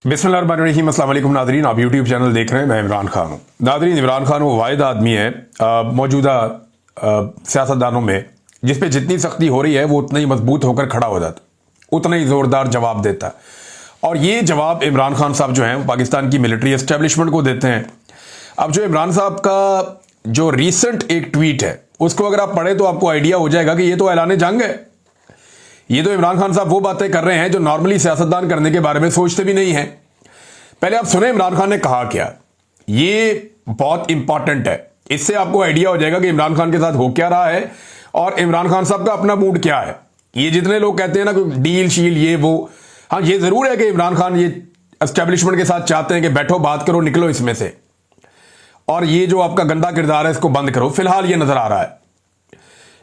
बिस्मिल्लाहिर्रहमानिर्रहीम, अस्सलाम वालेकुम नादरीन। आप यूट्यूब चैनल देख रहे हैं, मैं इमरान खान हूँ। नादरीन, इमरान खान वो वाहिद आदमी है मौजूदा सियासतदानों में जिस पे जितनी सख्ती हो रही है वो उतना ही मजबूत होकर खड़ा हो जाता, उतना ही ज़ोरदार जवाब देता। और ये जवाब इमरान खान साहब जो हैं पाकिस्तान की मिलिट्री एस्टेब्लिशमेंट को देते हैं। अब जो इमरान साहब का जो रिसेंट एक ट्वीट है उसको अगर आप पढ़े तो आपको आइडिया हो जाएगा कि ये तो ऐलान जंग है। ये तो इमरान खान साहब वो बातें कर रहे हैं जो नॉर्मली सियासतदान करने के बारे में सोचते भी नहीं हैं। पहले आप सुने इमरान खान ने कहा क्या, ये बहुत इंपॉर्टेंट है। इससे आपको आइडिया हो जाएगा कि इमरान खान के साथ हो क्या रहा है और इमरान खान साहब का अपना मूड क्या है। ये जितने लोग कहते हैं ना कि डील शील ये वो, हाँ ये जरूर है कि इमरान खान ये एस्टेब्लिशमेंट के साथ चाहते हैं कि बैठो बात करो, निकलो इसमें से, और ये जो आपका गंदा किरदार है इसको बंद करो। फिलहाल ये नजर आ रहा है।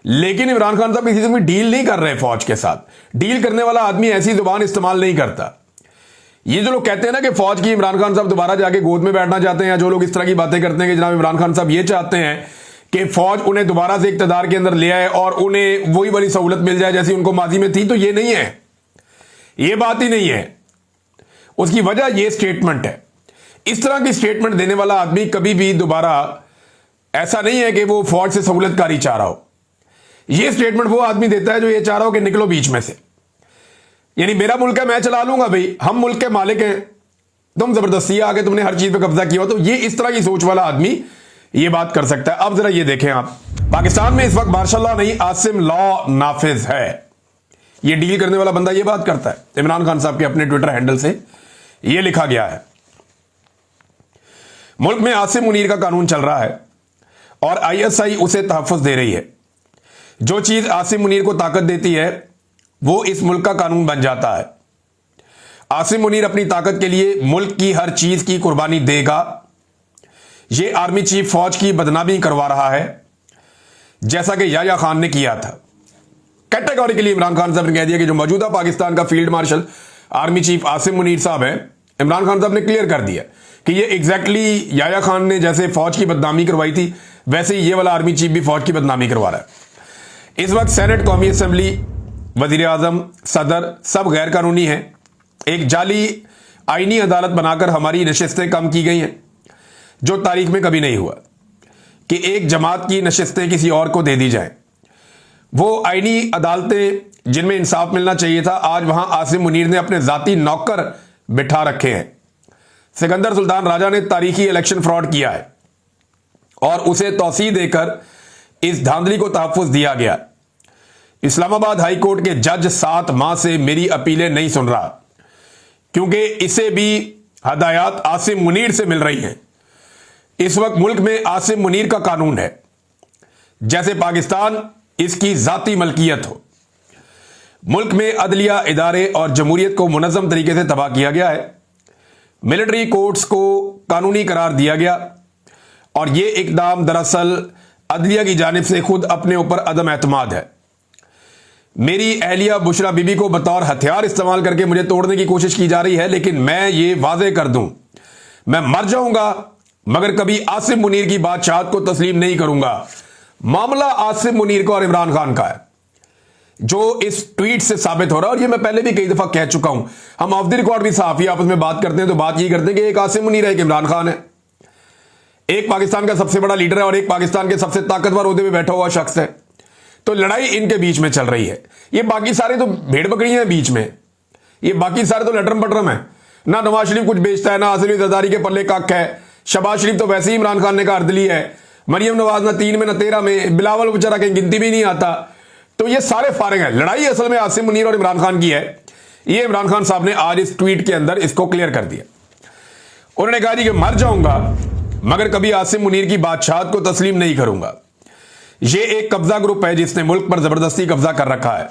लेकिन इमरान खान साहब किसी से भी डील नहीं कर रहे फौज के साथ। डील करने वाला आदमी ऐसी जुबान इस्तेमाल नहीं करता। ये जो लोग कहते हैं ना कि फौज की इमरान खान साहब दोबारा जाके गोद में बैठना चाहते हैं, या जो लोग इस तरह की बातें करते हैं कि जनाब इमरान खान साहब ये चाहते हैं कि फौज उन्हें दोबारा से इक्तदार के अंदर ले आए और उन्हें वही वाली सहूलत मिल जाए जैसी उनको माजी में थी, तो ये नहीं है, ये बात ही नहीं है। उसकी वजह ये स्टेटमेंट है। इस तरह की स्टेटमेंट देने वाला आदमी कभी भी दोबारा, ऐसा नहीं है कि वो फौज से सहूलतकारी चाह रहा हो। ये स्टेटमेंट वो आदमी देता है जो ये चाह रहा हो कि निकलो बीच में से, यानी मेरा मुल्क है मैं चला लूंगा भाई, हम मुल्क के मालिक हैं, तुम जबरदस्ती आके तुमने हर चीज पे कब्जा किया हो। तो ये इस तरह की सोच वाला आदमी ये बात कर सकता है। अब जरा ये देखें आप, पाकिस्तान में इस वक्त मार्शल नहीं आसिम लॉ नाफिज है। ये डील करने वाला बंदा ये बात करता है। इमरान खान साहब के अपने ट्विटर हैंडल से ये लिखा गया है, मुल्क में आसिम मुनीर का कानून चल रहा है और आईएसआई उसे तहफ़्फ़ुज़ दे रही है। जो चीज आसिम मुनीर को ताकत देती है वो इस मुल्क का कानून बन जाता है। आसिम मुनीर अपनी ताकत के लिए मुल्क की हर चीज की कुर्बानी देगा। ये आर्मी चीफ फौज की बदनामी करवा रहा है जैसा कि याह्या खान ने किया था। कैटेगोरिकली इमरान खान साहब ने कह दिया कि जो मौजूदा पाकिस्तान का field marshal army chief Asim Munir साहब हैं, इमरान खान साहब ने क्लियर कर दिया कि ये एग्जैक्टली याह्या खान ने जैसे फौज की बदनामी करवाई थी वैसे ही ये वाला आर्मी चीफ भी फौज की बदनामी करवा रहा है। इस वक्त सेनेट, कौमी असम्बली, वजीर आजम, सदर सब गैर कानूनी है। एक जाली आईनी अदालत बनाकर हमारी नशिस्तें कम की गई हैं, जो तारीख में कभी नहीं हुआ कि एक जमात की नशिस्तें किसी और को दे दी जाएं। वो आईनी अदालतें जिनमें इंसाफ मिलना चाहिए था, आज वहां आसिम मुनीर ने अपने जाती नौकर बिठा रखे हैं। सिकंदर सुल्तान राजा ने तारीखी इलेक्शन फ्रॉड किया है और उसे तौसीह देकर इस धांधली को तहफ़्फ़ुज़ दिया गया। इस्लामाबाद हाई कोर्ट के जज 7 माह से मेरी अपीलें नहीं सुन रहा क्योंकि इसे भी हदायत आसिम मुनीर से मिल रही हैं। इस वक्त मुल्क में आसिम मुनीर का कानून है जैसे पाकिस्तान इसकी जाती मलकियत हो। मुल्क में अदलिया, इदारे और जमहूरियत को मुनज़्ज़म तरीके से तबाह किया गया है। मिलिट्री कोर्ट्स को कानूनी करार दिया गया और यह इकदाम दरअसल अदलिया की जानिब से खुद अपने ऊपर अदम एतमाद है। मेरी अहलिया बुशरा बीबी को बतौर हथियार इस्तेमाल करके मुझे तोड़ने की कोशिश की जा रही है, लेकिन मैं ये वाज़ेह कर दूं, मैं मर जाऊंगा मगर कभी आसिम मुनीर की बादशाहत को तस्लीम नहीं करूंगा। मामला आसिम मुनीर का और इमरान खान का है जो इस ट्वीट से साबित हो रहा है। और ये मैं पहले भी कई दफा कह चुका हूं, हम ऑफ द रिकॉर्ड भी सहाफी आपस में बात करते हैं तो बात ये करते हैं कि एक आसिम मुनीर है, एक इमरान खान है, एक पाकिस्तान का सबसे बड़ा लीडर है और एक पाकिस्तान के सबसे ताकतवर ओहदे में बैठा हुआ शख्स है। तो लड़ाई इनके बीच में चल रही है। ये बाकी सारे तो भेड़ बकरियां हैं बीच में, ये बाकी सारे तो लटरम पटरम है। ना नवाज शरीफ कुछ बेचता है, ना आसिम जरदारी के पल्ले कख है। शहबाज शरीफ तो वैसे ही इमरान खान ने का अर्दली है। मरियम नवाज ना 3 में ना 13 में, बिलावल बेचारा कहीं गिनती भी नहीं आता। तो ये सारे फारिग हैं। लड़ाई असल में आसिम मुनीर और इमरान खान की है। ये इमरान खान साहब ने आज इस ट्वीट के अंदर इसको क्लियर कर दिया। उन्होंने कहा जी कि मर जाऊंगा मगर कभी आसिम मुनीर की बादशाहत को तस्लीम नहीं करूंगा। यह एक कब्जा ग्रुप है जिसने मुल्क पर जबरदस्ती कब्जा कर रखा है।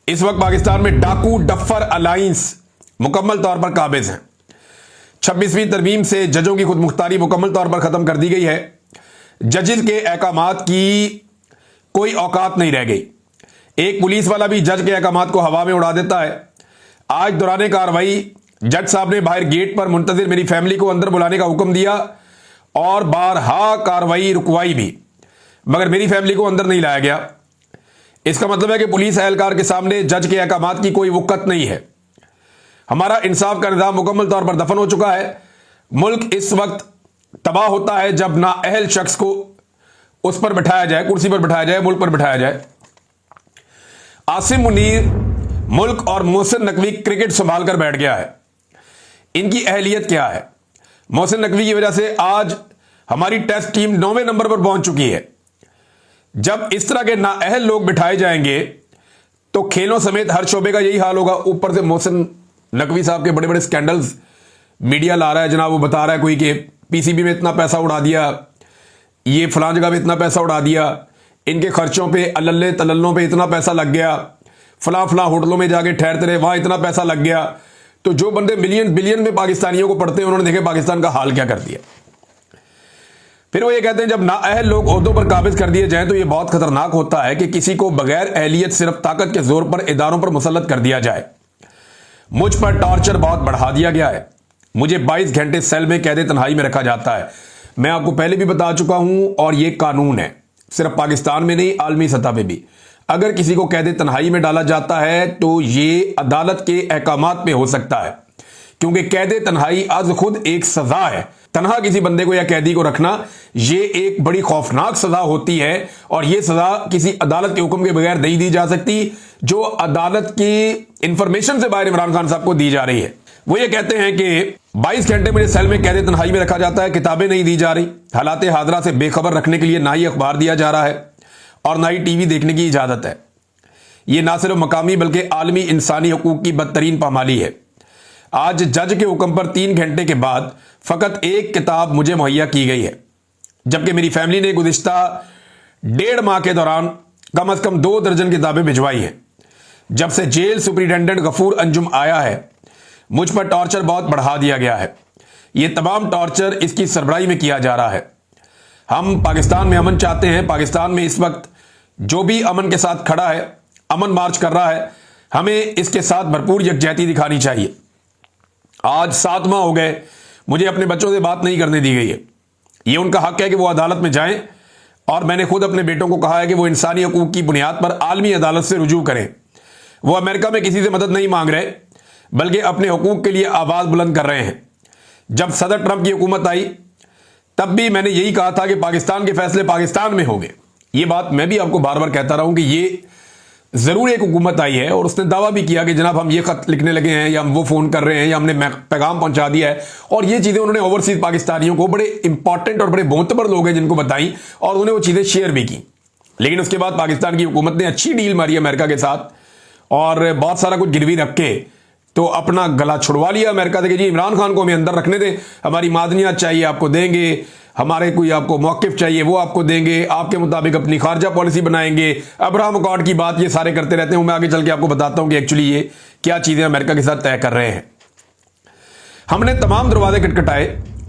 इस वक्त पाकिस्तान में डाकू डफर अलायंस मुकम्मल तौर पर काबिज हैं। 26वीं तरमीम से जजों की खुद मुख्तारी मुकम्मल तौर पर खत्म कर दी गई है। जजेस के अहकामात की कोई औकात नहीं रह गई। एक पुलिस वाला भी जज के अहकामात को हवा में उड़ा देता है। आज दौरान कार्रवाई जज साहब ने बाहर गेट पर मुंतजिर मेरी फैमिली को अंदर बुलाने का हुक्म दिया और बारहा कार्रवाई रुकवाई भी, मगर मेरी फैमिली को अंदर नहीं लाया गया। इसका मतलब है कि पुलिस एहलकार के सामने जज के अहकामात की कोई वक़्त नहीं है। हमारा इंसाफ का निजाम मुकम्मल तौर पर दफन हो चुका है। मुल्क इस वक्त तबाह होता है जब नाअहल शख्स को उस पर बिठाया जाए, कुर्सी पर बिठाया जाए, मुल्क पर बिठाया जाए। आसिम मुनीर मुल्क और मोहसिन नकवी क्रिकेट संभाल कर बैठ गया है। इनकी अहलियत क्या है? मोहसिन नकवी की वजह से आज हमारी टेस्ट टीम 9वें नंबर पर पहुंच चुकी है। जब इस तरह के नाअहल लोग बिठाए जाएंगे तो खेलों समेत हर शोबे का यही हाल होगा। ऊपर से मोहसिन नकवी साहब के बड़े बड़े स्कैंडल्स मीडिया ला रहा है जनाब। वो बता रहा है कोई कि पीसीबी में इतना पैसा उड़ा दिया, ये फलां जगह पे इतना पैसा उड़ा दिया, इनके खर्चों पे अल्ले तल्लों पे इतना पैसा लग गया, फलां फलां होटलों में जाके ठहरते रहे, वहां इतना पैसा लग गया। तो जो बंदे मिलियन बिलियन में पाकिस्तानियों को पढ़ते हैं, उन्होंने देखे पाकिस्तान का हाल क्या कर दिया। फिर वो ये कहते हैं जब नाअहल लोग ओहदों पर काबिज कर दिए जाएं तो ये बहुत खतरनाक होता है कि किसी को बगैर अहलियत सिर्फ ताकत के जोर पर इदारों पर मुसल्लत कर दिया जाए। मुझ पर टॉर्चर बहुत बढ़ा दिया गया है। मुझे 22 घंटे सेल में कैद तन्हाई में रखा जाता है। मैं आपको पहले भी बता चुका हूं और ये कानून है, सिर्फ पाकिस्तान में नहीं, आलमी सतह पे भी। अगर किसी को कैद तन्हाई में डाला जाता है तो ये अदालत के अहकामात पे हो सकता है, क्योंकि कैद तन्हाई आज खुद एक सजा है। तनहा किसी बंदे को या कैदी को रखना ये एक बड़ी खौफनाक सजा होती है और ये सजा किसी अदालत के हुक्म के बगैर नहीं दी जा सकती, जो अदालत की इंफॉर्मेशन से बाहर इमरान खान साहब को दी जा रही है। वो ये कहते हैं कि 22 घंटे मुझे सेल में कैद तन्हाई में रखा जाता है, किताबें नहीं दी जा रही, हालात हादरा से बेखबर रखने के लिए ना ही अखबार दिया जा रहा है और ना ही टीवी देखने की इजाजत है। यह ना सिर्फ मकामी बल्कि आलमी इंसानी हकूक की बदतरीन पामाली है। आज जज के हुक्म पर 3 घंटे के बाद फकत एक किताब मुझे मुहैया की गई है, जबकि मेरी फैमिली ने गुज़िश्ता 1.5 माह के दौरान कम से कम 2 दर्जन किताबें भिजवाई हैं। जब से जेल सुपरिटेंडेंट गफूर अंजुम आया है, मुझ पर टॉर्चर बहुत बढ़ा दिया गया है। यह तमाम टॉर्चर इसकी सरबराही में किया जा रहा है। हम पाकिस्तान में अमन चाहते हैं। पाकिस्तान में इस वक्त जो भी अमन के साथ खड़ा है, अमन मार्च कर रहा है, हमें इसके साथ भरपूर यकजहती दिखानी चाहिए। आज 7 माह हो गए मुझे अपने बच्चों से बात नहीं करने दी गई है। यह उनका हक है कि वो अदालत में जाएं और मैंने खुद अपने बेटों को कहा है कि वो इंसानी हकूक की बुनियाद पर आलमी अदालत से रुजू करें। वो अमेरिका में किसी से मदद नहीं मांग रहे, बल्कि अपने हकूक के लिए आवाज बुलंद कर रहे हैं। जब सदर ट्रंप की हुकूमत आई तब भी मैंने यही कहा था कि पाकिस्तान के फैसले पाकिस्तान में होंगे। ये बात मैं भी आपको बार बार कहता रहा हूं कि ये जरूर एक हुकूमत आई है और उसने दावा भी किया कि जनाब हम ये खत लिखने लगे हैं या हम वो फोन कर रहे हैं या हमने पैगाम पहुंचा दिया है, और ये चीजें उन्होंने ओवरसीज पाकिस्तानियों को, बड़े इंपॉर्टेंट और बड़े मोतबर लोग हैं जिनको बताई और उन्होंने वो चीजें शेयर भी की। लेकिन उसके बाद पाकिस्तान की हुकूमत ने अच्छी डील मारी अमेरिका के साथ और बहुत सारा कुछ गिरवी रख के तो अपना गला छुड़वा लिया अमेरिका से कि जी इमरान खान को हमें अंदर रखने दें, हमारी मादनियात चाहिए आपको देंगे, हमारे कोई आपको मौक़िफ़ चाहिए वो आपको देंगे, आपके मुताबिक अपनी खारजा पॉलिसी बनाएंगे। अब्राहम अकॉर्ड की बात ये सारे करते रहते हैं। मैं आगे चल के आपको बताता हूं कि एक्चुअली ये क्या चीजें अमेरिका के साथ तय कर रहे हैं। हमने तमाम दरवाजे खटखटाए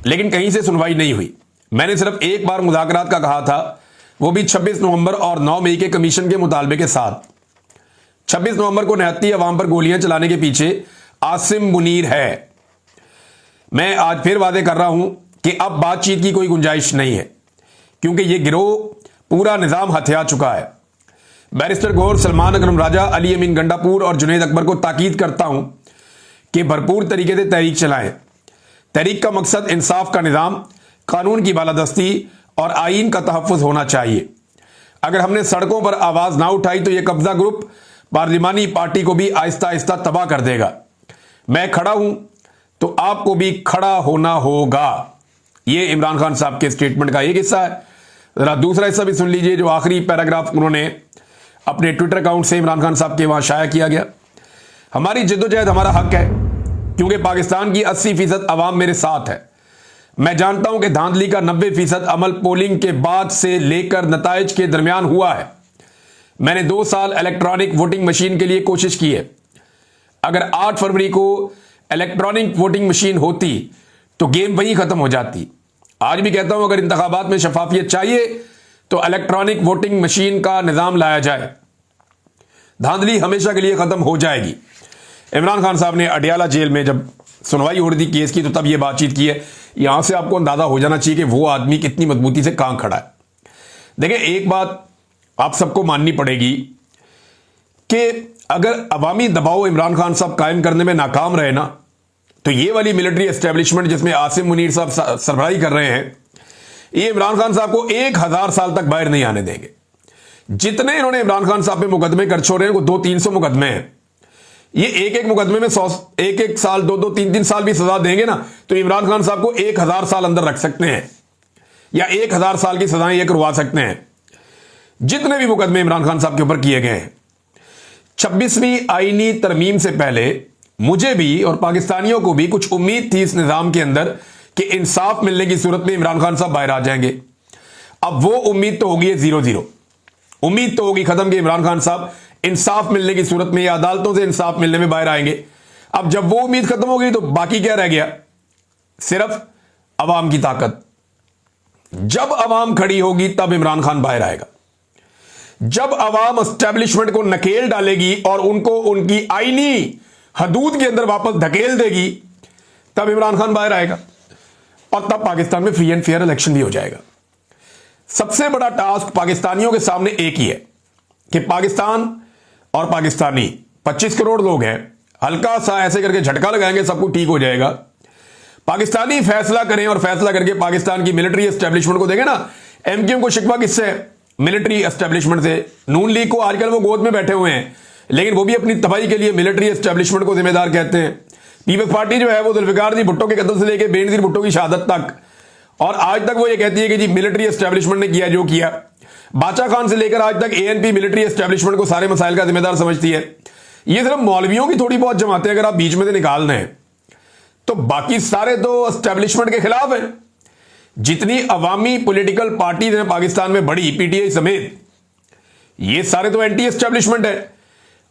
लेकिन कहीं से सुनवाई नहीं हुई। मैंने सिर्फ एक बार मुज़ाकरात का कहा था, वो भी 26 नवंबर और 9 मई के कमीशन के मुतालबे के साथ। 26 नवंबर को निहत्ती अवाम पर गोलियां चलाने के पीछे आसिम मुनीर है। मैं आज फिर वादे कर रहा हूं कि अब बातचीत की कोई गुंजाइश नहीं है, क्योंकि यह गिरोह पूरा निजाम हथिया चुका है। बैरिस्टर गौर, सलमान अकरम राजा, अली अमीन गंडापुर और जुनैद अकबर को ताकीद करता हूं कि भरपूर तरीके से तहरीक चलाएं। तहरीक का मकसद इंसाफ का निजाम, कानून की बालादस्ती और आईन का तहफ़्फ़ुज़ होना चाहिए। अगर हमने सड़कों पर आवाज ना उठाई तो यह कब्जा ग्रुप पार्लिमानी पार्टी को भी आहिस्ता आहिस्ता तबाह कर देगा। मैं खड़ा हूं तो आपको भी खड़ा होना होगा। यह इमरान खान साहब के स्टेटमेंट का एक हिस्सा है। जरा दूसरा हिस्सा भी सुन लीजिए, जो आखिरी पैराग्राफ उन्होंने अपने ट्विटर अकाउंट से इमरान खान साहब के वहां शाया किया गया। हमारी जद्दोजहद हमारा हक है, क्योंकि पाकिस्तान की 80% अवाम मेरे साथ है। मैं जानता हूं कि धांधली का 90% अमल पोलिंग के बाद से लेकर नताइज के दरमियान हुआ है। मैंने 2 साल इलेक्ट्रॉनिक वोटिंग मशीन के लिए कोशिश की है। अगर 8 फरवरी को इलेक्ट्रॉनिक वोटिंग मशीन होती तो गेम वहीं खत्म हो जाती। आज भी कहता हूं, अगर इंतखाबात में शफाफियत चाहिए तो इलेक्ट्रॉनिक वोटिंग मशीन का निजाम लाया जाए, धांधली हमेशा के लिए खत्म हो जाएगी। इमरान खान साहब ने अडियाला जेल में जब सुनवाई हो रही थी केस की, तो तब यह बातचीत की है। यहां से आपको अंदाजा हो जाना चाहिए कि वो आदमी कितनी मजबूती से कहां खड़ा है। देखिए, एक बात आप सबको माननी पड़ेगी कि अगर अवामी दबाव इमरान खान साहब कायम करने में नाकाम रहे ना, तो ये वाली मिलिट्री एस्टेब्लिशमेंट जिसमें आसिम मुनीर साहब सरबराही कर रहे हैं, ये इमरान खान साहब को 1000 साल तक बाहर नहीं आने देंगे। जितने इन्होंने इमरान खान साहब पे मुकदमे कर छोड़े हैं, वो 200-300 मुकदमे हैं। ये एक मुकदमे में 100 एक साल 2-2 3-3 साल भी सजा देंगे ना, तो इमरान खान साहब को 1000 साल अंदर रख सकते हैं, या 1000 साल की सजाएं ये करवा सकते हैं। जितने भी मुकदमे इमरान खान साहब के ऊपर किए गए हैं, 26वीं आईनी तरमीम से पहले मुझे भी और पाकिस्तानियों को भी कुछ उम्मीद थी इस निजाम के अंदर कि इंसाफ मिलने की सूरत में इमरान खान साहब बाहर आ जाएंगे। अब वो उम्मीद तो होगी 0-0, उम्मीद तो होगी खत्म कि इमरान खान साहब इंसाफ मिलने की सूरत में या अदालतों से इंसाफ मिलने में बाहर आएंगे। अब जब वो उम्मीद खत्म हो गई तो बाकी क्या रह गया? सिर्फ अवाम की ताकत। जब अवाम खड़ी होगी तब इमरान खान बाहर आएगा। जब अवाम एस्टेब्लिशमेंट को नकेल डालेगी और उनको उनकी आईनी हदूद के अंदर वापस धकेल देगी, तब इमरान खान बाहर आएगा और तब पाकिस्तान में फ्री एंड फेयर इलेक्शन भी हो जाएगा। सबसे बड़ा टास्क पाकिस्तानियों के सामने एक ही है कि पाकिस्तान और पाकिस्तानी 25 करोड़ लोग हैं, हल्का सा ऐसे करके झटका लगाएंगे, सब कुछ ठीक हो जाएगा। पाकिस्तानी फैसला करें और फैसला करके पाकिस्तान की मिलिट्री एस्टेब्लिशमेंट को देंगे ना। एमक्यूएम को शिकवा किससे है? मिलिट्री एस्टेब्लिशमेंट से। नून लीग को आजकल वो गोद में बैठे हुए हैं, लेकिन वो भी अपनी तबाही के लिए मिलिट्री एस्टेब्लिशमेंट को जिम्मेदार कहते हैं। पीपल्स पार्टी जो है वो जुल्फिकार जी भुट्टो के कत्ल से लेकर बेनजीर भुट्टो की शहादत तक, और आज तक वो ये कहती है कि जी मिलिट्री एस्टेब्लिशमेंट ने किया जो किया। बादशाह खान से लेकर आज तक एएनपी मिलिट्री एस्टेब्लिशमेंट को सारे मसाइल का जिम्मेदार समझती है। ये सिर्फ मौलवियों की थोड़ी बहुत जमातें अगर आप बीच में से निकाल दें तो बाकी सारे तो एस्टेब्लिशमेंट के खिलाफ हैं। जितनी अवामी पॉलिटिकल पार्टीज हैं पाकिस्तान में बड़ी, पीटीआई समेत, ये सारे तो एंटी एस्टेब्लिशमेंट है।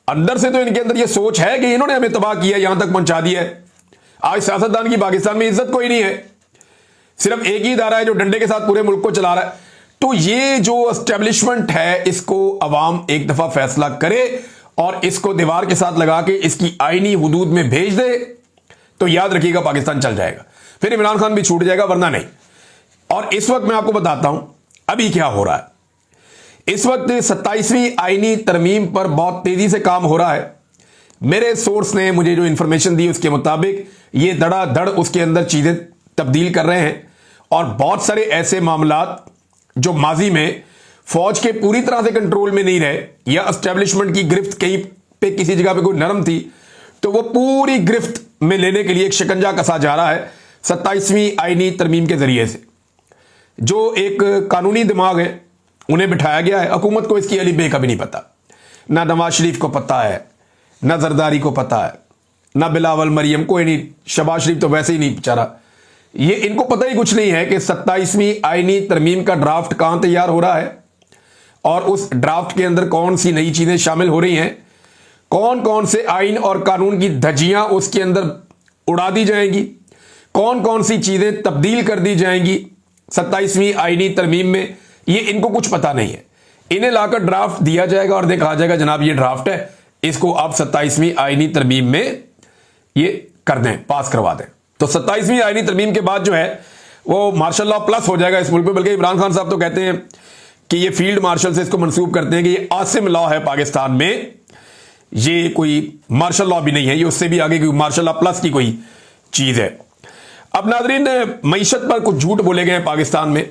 अंदर से तो इनके अंदर ये सोच है कि इन्होंने हमें तबाह किया, यहां तक पहुंचा दिया है। आज सियासतदान की पाकिस्तान में इज्जत कोई नहीं है, सिर्फ एक ही इदारा है जो डंडे के साथ पूरे मुल्क को चला रहा है। तो ये जो एस्टेब्लिशमेंट है, इसको अवाम एक दफा फैसला करे और इसको दीवार के साथ लगा के इसकी आईनी हुदूद में भेज दे, तो याद रखिएगा पाकिस्तान चल जाएगा। फिर इमरान खान भी छूट जाएगा, वरना नहीं। और इस वक्त मैं आपको बताता हूं अभी क्या हो रहा है। इस वक्त 27वीं आईनी तरमीम पर बहुत तेजी से काम हो रहा है। मेरे सोर्स ने मुझे जो इंफॉर्मेशन दी उसके मुताबिक ये धड़ाधड़ उसके अंदर चीजें तब्दील कर रहे हैं, और बहुत सारे ऐसे मामलात जो माजी में फौज के पूरी तरह से कंट्रोल में नहीं रहे, या एस्टेब्लिशमेंट की गिरफ्त कहीं पे किसी जगह पे कोई नरम थी, तो वो पूरी गिरफ्त में लेने के लिए एक शिकंजा कसा जा रहा है 27वीं आईनी तरमीम के जरिए से। जो एक कानूनी दिमाग है उन्हें बिठाया गया है। हुकूमत को इसकी अली बे का भी नहीं पता, ना नवाज शरीफ को पता है, ना जरदारी को पता है, ना बिलावल मरियम, कोई नहीं। शहबाज शरीफ तो वैसे ही नहीं बेचारा, ये इनको पता ही कुछ नहीं है कि 27वीं आईनी तरमीम का ड्राफ्ट कहां तैयार हो रहा है और उस ड्राफ्ट के अंदर कौन सी नई चीजें शामिल हो रही हैं, कौन कौन से आइन और कानून की धज्जियां उसके अंदर उड़ा दी जाएंगी, कौन कौन सी चीजें तब्दील कर दी जाएंगी 27वीं आईनी तरमीम में। ये इनको कुछ पता नहीं है। इन्हें लाकर ड्राफ्ट दिया जाएगा और देखा जाएगा जनाब ये ड्राफ्ट है, इसको आप 27वीं आईनी तरमीम में ये कर दें, पास करवा दें। तो 27वीं आईनी तरमीम के बाद जो है वो मार्शल लॉ प्लस हो जाएगा इस मुल्क में। बल्कि इमरान खान साहब तो कहते हैं कि ये फील्ड मार्शल से इसको मंसूब करते हैं कि ये आसिम लॉ है पाकिस्तान में, ये कोई मार्शल लॉ भी नहीं है, ये उससे भी आगे मार्शल लॉ प्लस की कोई चीज है। अब नाजरीन, मईशत पर कुछ झूठ बोले गए हैं पाकिस्तान में,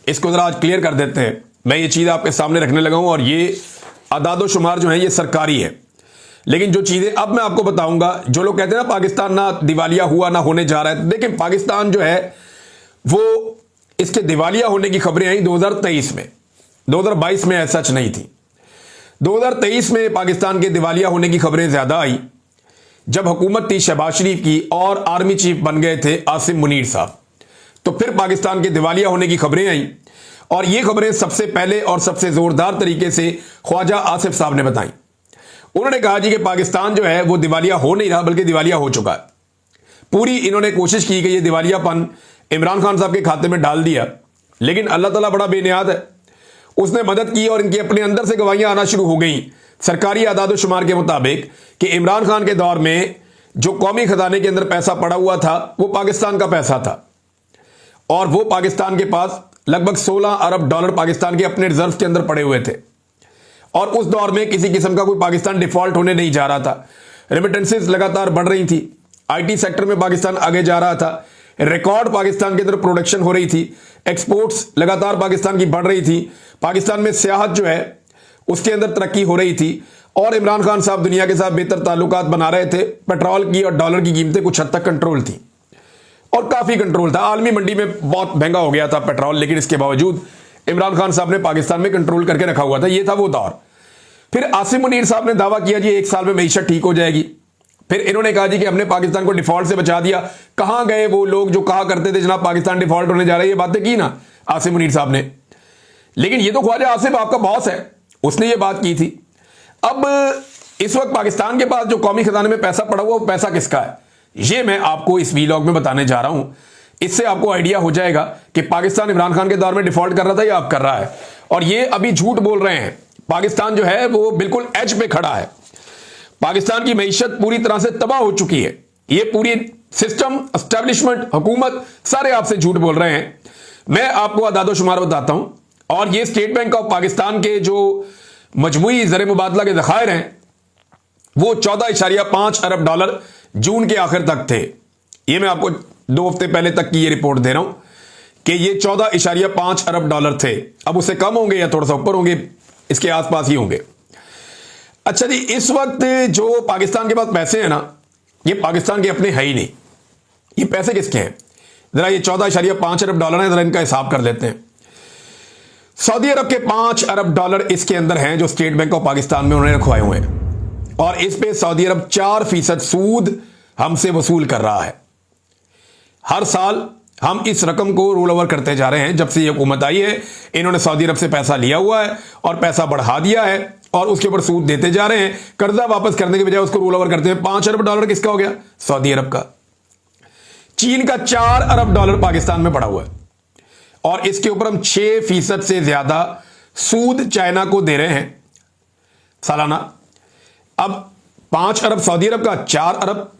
इसको जरा आज क्लियर कर देते हैं। मैं ये चीज आपके सामने रखने लगा हूं, और ये आदादो शुमार जो है ये सरकारी है, लेकिन जो चीजें अब मैं आपको बताऊंगा, जो लोग कहते हैं ना पाकिस्तान ना दिवालिया हुआ ना होने जा रहा है, देखिए पाकिस्तान जो है वो इसके दिवालिया होने की खबरें आई 2023 में, 2022 में ऐसा सच नहीं थी। 2023 में पाकिस्तान के दिवालिया होने की खबरें ज्यादा आई जब हुकूमत थी शहबाज शरीफ की और आर्मी चीफ बन गए थे आसिम मुनीर साहब। तो फिर पाकिस्तान के दिवालिया होने की खबरें आई, और ये खबरें सबसे पहले और सबसे जोरदार तरीके से ख्वाजा आसिफ साहब ने बताई। उन्होंने कहा जी कि पाकिस्तान जो है वो दिवालिया हो नहीं रहा बल्कि दिवालिया हो चुका है। पूरी इन्होंने कोशिश की कि ये दिवालियापन इमरान खान साहब के खाते में डाल दिया, लेकिन अल्लाह ताला बड़ा बेनियाद है, उसने मदद की और इनके अपने अंदर से गवाहियां आना शुरू हो गई सरकारी आदाद शुमार के मुताबिक कि इमरान खान के दौर में जो कौमी खजाने के अंदर पैसा पड़ा हुआ था वो पाकिस्तान का पैसा था, और वो पाकिस्तान के पास लगभग 16 अरब डॉलर पाकिस्तान के अपने रिजर्व के अंदर पड़े हुए थे। और उस दौर में किसी किस्म का कोई पाकिस्तान डिफॉल्ट होने नहीं जा रहा था। रेमिटेंसेस लगातार बढ़ रही थी, आईटी सेक्टर में पाकिस्तान आगे जा रहा था, रिकॉर्ड पाकिस्तान के अंदर प्रोडक्शन हो रही थी, एक्सपोर्ट्स लगातार पाकिस्तान की बढ़ रही थी, पाकिस्तान में सियाहत जो है उसके अंदर तरक्की हो रही थी, और इमरान खान साहब दुनिया के साथ बेहतर ताल्लुकात बना रहे थे। पेट्रोल की और डॉलर की कीमतें कुछ हद तक कंट्रोल थी, और काफी कंट्रोल था। आलमी मंडी में बहुत महंगा हो गया था पेट्रोल, लेकिन इसके बावजूद इमरान खान साहब ने पाकिस्तान में कंट्रोल करके रखा हुआ था। यह था वो दौर। फिर आसिम मुनीर साहब ने दावा किया जी 1 साल में मईशत ठीक हो जाएगी। फिर इन्होंने कहा जी कि हमने पाकिस्तान को डिफॉल्ट से बचा दिया। कहां गए वो लोग जो कहा करते थे जनाब पाकिस्तान डिफॉल्ट होने जा रहा है? ये बातें की ना आसिम मुनीर साहब ने, लेकिन ये तो ख्वाजा आसिफ आपका बॉस है, उसने ये बात की थी। अब इस वक्त पाकिस्तान के पास जो कौमी खजाने में पैसा पड़ा हुआ, वो पैसा किसका है, ये मैं आपको इस वीलॉग में बताने जा रहा हूं। इससे आपको आइडिया हो जाएगा कि पाकिस्तान इमरान खान के दौर में डिफॉल्ट कर रहा था या अब कर रहा है। और ये अभी झूठ बोल रहे हैं, पाकिस्तान जो है वो बिल्कुल एज पे खड़ा है। पाकिस्तान की मईशत पूरी तरह से तबाह हो चुकी है। ये पूरी सिस्टम, एस्टेब्लिशमेंट, हुकूमत सारे आपसे झूठ बोल रहे हैं। मैं आपको अदादो शुमार बताता हूं, और ये स्टेट बैंक ऑफ पाकिस्तान के जो मजमूई ज़र मुबादला के ज़खायर हैं वो 14.5 अरब डॉलर जून के आखिर तक थे। ये मैं आपको 2 हफ्ते पहले तक की ये रिपोर्ट दे रहा हूं कि ये 14.5 अरब डॉलर थे। अब उससे कम होंगे या थोड़ा सा ऊपर होंगे, इसके आसपास ही होंगे। अच्छा जी, इस वक्त जो पाकिस्तान के पास पैसे हैं ना, ये पाकिस्तान के अपने है ही नहीं। ये पैसे किसके हैं? जरा ये 14.5 अरब डॉलर है, जरा इनका हिसाब कर लेते हैं। सऊदी अरब के 5 अरब डॉलर इसके अंदर हैं जो स्टेट बैंक ऑफ पाकिस्तान में उन्होंने रखवाए हुए हैं, और इस पे सऊदी अरब 4% सूद हमसे वसूल कर रहा है। हर साल हम इस रकम को रोल ओवर करते जा रहे हैं। जब से ये हुकूमत आई है, इन्होंने सऊदी अरब से पैसा लिया हुआ है और पैसा बढ़ा दिया है, और उसके ऊपर सूद देते जा रहे हैं। कर्जा वापस करने के बजाय उसको रोल ओवर करते हैं। 5 अरब डॉलर किसका हो गया? सऊदी अरब का। चीन का 4 अरब डॉलर पाकिस्तान में पड़ा हुआ है, और इसके ऊपर हम 6% से ज्यादा सूद चाइना को दे रहे हैं सालाना। अब 5 अरब सऊदी अरब का, 4 अरब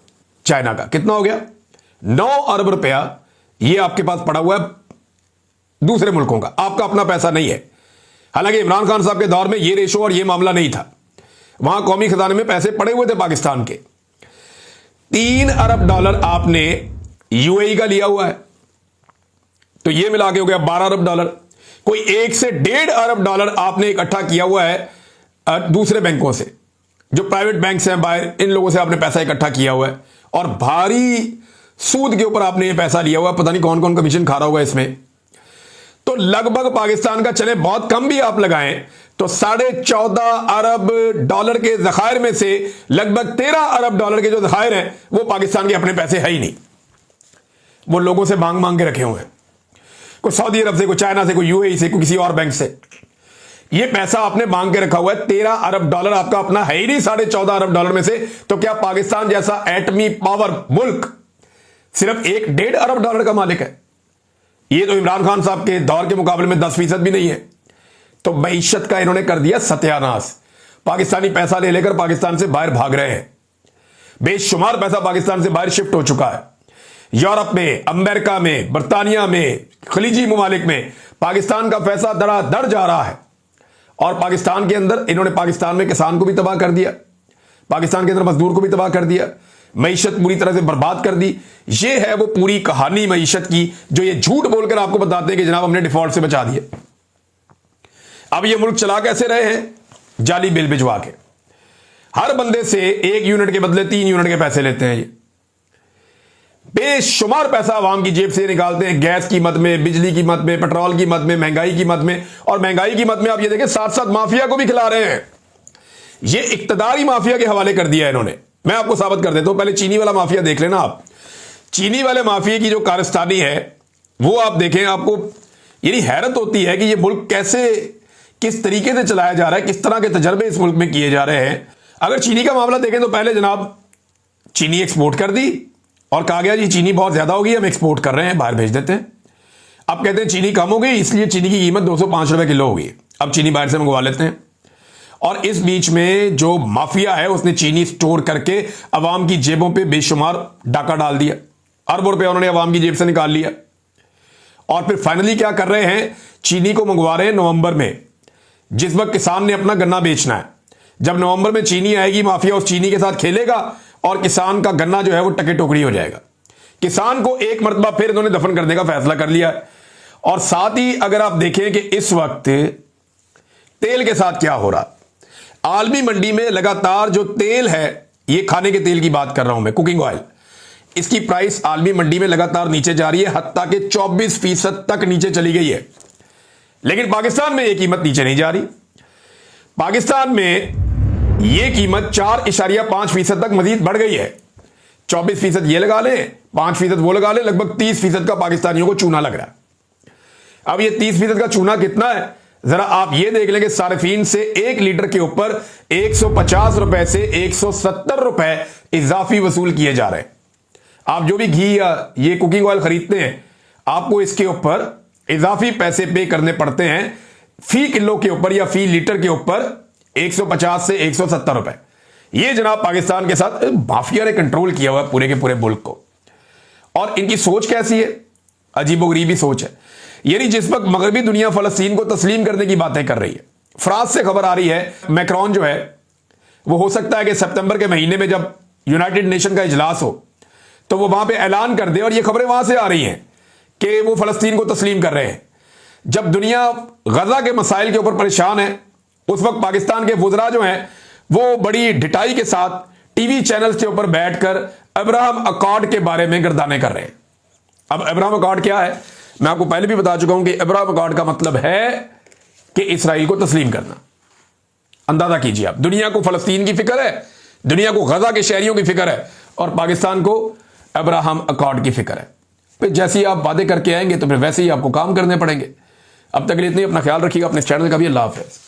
चाइना का, कितना हो गया? 9 अरब रुपया ये आपके पास पड़ा हुआ है दूसरे मुल्कों का, आपका अपना पैसा नहीं है। हालांकि इमरान खान साहब के दौर में ये रेशो और ये मामला नहीं था। वहां कौमी खजाने में पैसे पड़े हुए थे पाकिस्तान के। 3 अरब डॉलर आपने यूएई का लिया हुआ है, तो ये मिला के हो गया 12 अरब डॉलर। कोई 1 से 1.5 अरब डॉलर आपने इकट्ठा किया हुआ है दूसरे बैंकों से, जो प्राइवेट बैंक हैं बाहर, इन लोगों से आपने पैसा इकट्ठा किया हुआ है, और भारी सूद के ऊपर आपने ये पैसा लिया हुआ है। पता नहीं कौन कौन कमीशन खा रहा होगा इसमें। तो लगभग पाकिस्तान का, चले बहुत कम भी आप लगाएं तो 14.5 अरब डॉलर के जखायर में से लगभग 13 अरब डॉलर के जो जखायर हैं वो पाकिस्तान के अपने पैसे है ही नहीं। वो लोगों से मांग मांग के रखे हुए हैं, कोई सऊदी अरब से, कोई चाइना से, कोई यूएई से, कोई किसी और बैंक से। ये पैसा आपने मांग के रखा हुआ है। 13 अरब डॉलर आपका अपना है ही नहीं 14.5 अरब डॉलर में से। तो क्या पाकिस्तान जैसा एटमी पावर मुल्क सिर्फ 1.5 अरब डॉलर का मालिक है? ये तो इमरान खान साहब के दौर के मुकाबले में 10% भी नहीं है। तो मईशत का इन्होंने कर दिया सत्यानाश। पाकिस्तानी पैसा ले लेकर पाकिस्तान से बाहर भाग रहे हैं। बेशुमार पैसा पाकिस्तान से बाहर शिफ्ट हो चुका है। यूरोप में, अमेरिका में, बर्तानिया में, खलीजी ममालिक में पाकिस्तान का पैसा धड़ाधड़ जा रहा है। और पाकिस्तान के अंदर इन्होंने पाकिस्तान में किसान को भी तबाह कर दिया, पाकिस्तान के अंदर मजदूर को भी तबाह कर दिया, मईशत पूरी तरह से बर्बाद कर दी। ये है वो पूरी कहानी मईशत की, जो ये झूठ बोलकर आपको बताते हैं कि जनाब हमने डिफॉल्ट से बचा दिए। अब ये मुल्क चला कैसे रहे हैं? जाली बिल भिजवा के। हर बंदे से 1 यूनिट के बदले 3 यूनिट के पैसे लेते हैं। ये बेशुमार पैसा आवाम की जेब से निकालते हैं, गैस की मद में, बिजली की मद में, पेट्रोल की मद में, महंगाई की मद में। और महंगाई की मद में आप ये देखें साथ साथ माफिया को भी खिला रहे हैं। ये इक्तदारी माफिया के हवाले कर दिया है इन्होंने। मैं आपको साबित कर देता हूं, पहले चीनी वाला माफिया देख लेना आप। चीनी वाले माफिया की जो कारस्तानी है वो आप देखें, आपको यानी हैरत होती है कि ये मुल्क कैसे, किस तरीके से चलाया जा रहा है, किस तरह के तजर्बे इस मुल्क में किए जा रहे हैं। अगर चीनी का मामला देखें तो पहले जनाब चीनी एक्सपोर्ट कर दी और कहा गया जी चीनी बहुत ज्यादा होगी, हम एक्सपोर्ट कर रहे हैं, बाहर भेज देते हैं। अब कहते हैं चीनी कम हो गई, इसलिए चीनी की कीमत 205 रुपए किलो होगी, अब चीनी बाहर से मंगवा लेते हैं। और इस बीच में जो माफिया है उसने चीनी स्टोर करके अवाम की जेबों पे बेशुमार डाका डाल दिया। अरबों रुपए उन्होंने अवाम की जेब से निकाल लिया। और फिर फाइनली क्या कर रहे हैं, चीनी को मंगवा रहे हैं नवंबर में, जिस वक्त किसान ने अपना गन्ना बेचना है, जब नवंबर में चीनी आएगी, माफिया उस चीनी के साथ खेलेगा और किसान का गन्ना जो है वो टके टोकरी हो जाएगा। किसान को एक मरतबा फिर इन्होंने दफन करने का फैसला कर लिया है। और साथ ही अगर आप देखें कि इस वक्त तेल के साथ क्या हो रहा, आलमी मंडी में लगातार जो तेल है, ये खाने के तेल की बात कर रहा हूं मैं, कुकिंग ऑयल, इसकी प्राइस आलमी मंडी में लगातार नीचे जा रही है, हत्ता के 24% तक नीचे चली गई है। लेकिन पाकिस्तान में यह कीमत नीचे नहीं जा रही। पाकिस्तान में यह कीमत 4.5% तक मजीद बढ़ गई है। 24% ये लगा लें, 5% वो लगा लें, लगभग 30% का पाकिस्तानियों को चूना लग रहा है। अब ये 30% का चूना कितना है, जरा आप ये देख लें कि सार्फिन से 1 लीटर के ऊपर 150 रुपए से 170 रुपए इजाफी वसूल किए जा रहे हैं। आप जो भी घी या ये कुकिंग ऑयल खरीदते हैं, आपको इसके ऊपर इजाफी पैसे पे करने पड़ते हैं, फी किलो के ऊपर या फी लीटर के ऊपर 150 से 170 रुपए। ये जनाब पाकिस्तान के साथ माफिया ने कंट्रोल किया हुआ है पूरे के पूरे मुल्क को। और इनकी सोच कैसी है, अजीबोगरीबी सोच है। यानी जिस वक्त मगरबी दुनिया फलस्तीन को तस्लीम करने की बातें कर रही है, फ्रांस से खबर आ रही है मैक्रोन जो है वो हो सकता है कि सितंबर के महीने में जब यूनाइटेड नेशन का इजलास हो तो वो वहां पे ऐलान कर दे, और ये खबरें वहां से आ रही हैं कि वो फलस्तीन को तस्लीम कर रहे हैं। जब दुनिया गजा के मसाइल के ऊपर परेशान है, उस वक्त पाकिस्तान के वुज़रा जो हैं वो बड़ी ढिठाई के साथ टीवी चैनल्स के ऊपर बैठकर अब्राहम अकॉर्ड के बारे में गर्दाने कर रहे हैं। अब अब्राहम अकॉर्ड क्या है, मैं आपको पहले भी बता चुका हूं कि अब्राहम अकॉर्ड का मतलब है कि इसराइल को तस्लीम करना। अंदाजा कीजिए आप, दुनिया को फलस्तीन की फिक्र है, दुनिया को गजा के शहरियों की फिक्र है, और पाकिस्तान को अब्राहम अकॉर्ड की फिक्र है। फिर जैसे ही आप वादे करके आएंगे तो फिर वैसे ही आपको काम करने पड़ेंगे। अब तक के लिए इतनी, अपना ख्याल रखिएगा, अपने चैनल का भी। अल्लाह हाफ़िज़।